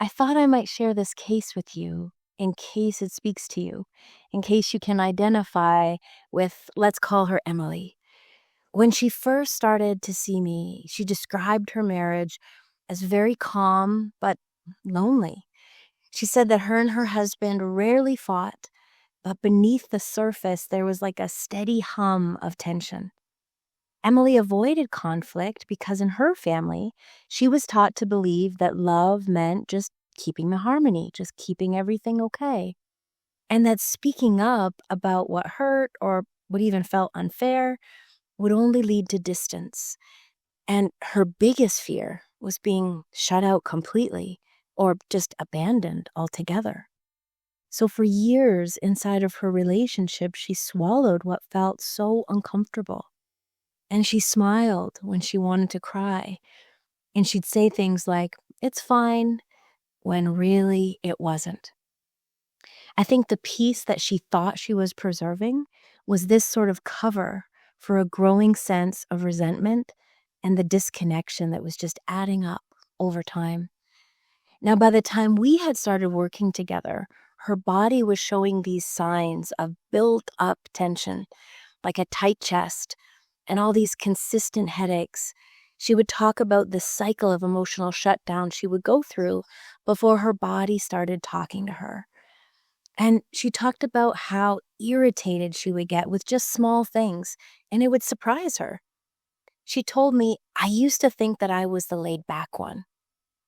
I thought I might share this case with you in case it speaks to you, in case you can identify with, let's call her Emily. When she first started to see me, she described her marriage as very calm but lonely. She said that her and her husband rarely fought, but beneath the surface, there was like a steady hum of tension. Emily avoided conflict because in her family, she was taught to believe that love meant just keeping the harmony, just keeping everything okay. And that speaking up about what hurt or what even felt unfair would only lead to distance. And her biggest fear was being shut out completely or just abandoned altogether. So for years inside of her relationship, she swallowed what felt so uncomfortable. And she smiled when she wanted to cry. And she'd say things like, "It's fine," when really it wasn't. I think the piece that she thought she was preserving was this sort of cover for a growing sense of resentment and the disconnection that was just adding up over time. Now, by the time we had started working together, her body was showing these signs of built up tension, like a tight chest and all these consistent headaches. She would talk about the cycle of emotional shutdown she would go through before her body started talking to her. And she talked about how irritated she would get with just small things, and it would surprise her. She told me, "I used to think that I was the laid back one,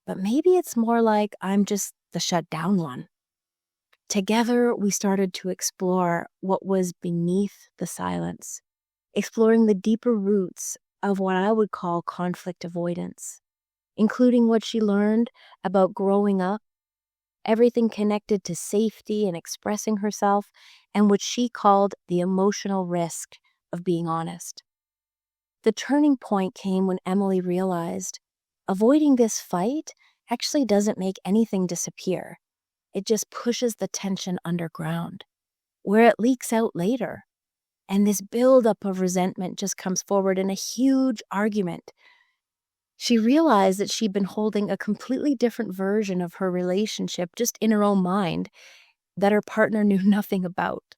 but maybe it's more like I'm just the shut down one." Together, we started to explore what was beneath the silence, exploring the deeper roots of what I would call conflict avoidance, including what she learned about growing up, everything connected to safety and expressing herself, and what she called the emotional risk of being honest. The turning point came when Emily realized avoiding this fight actually doesn't make anything disappear. It just pushes the tension underground, where it leaks out later. And this buildup of resentment just comes forward in a huge argument. She realized that she'd been holding a completely different version of her relationship just in her own mind that her partner knew nothing about.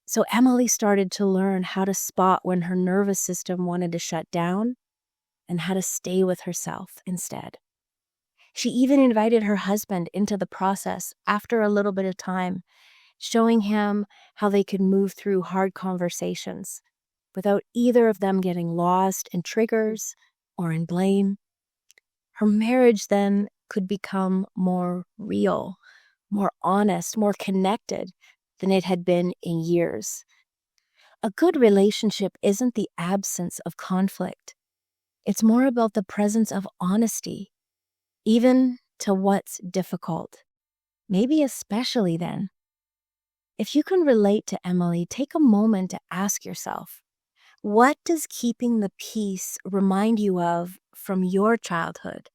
So Emily started to learn how to spot when her nervous system wanted to shut down and how to stay with herself instead. She even invited her husband into the process after a little bit of time, showing him how they could move through hard conversations without either of them getting lost in triggers or in blame. Her marriage then could become more real, more honest, more connected than it had been in years. A good relationship isn't the absence of conflict. It's more about the presence of honesty, even to what's difficult. Maybe especially then. If you can relate to Emily, take a moment to ask yourself, what does keeping the peace remind you of from your childhood?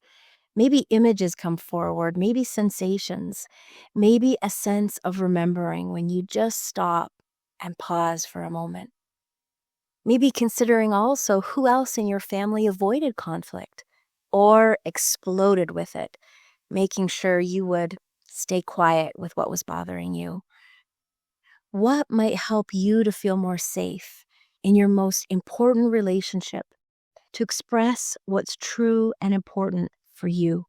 Maybe images come forward, maybe sensations, maybe a sense of remembering when you just stop and pause for a moment. Maybe considering also who else in your family avoided conflict or exploded with it, making sure you would stay quiet with what was bothering you. What might help you to feel more safe in your most important relationship, to express what's true and important for you?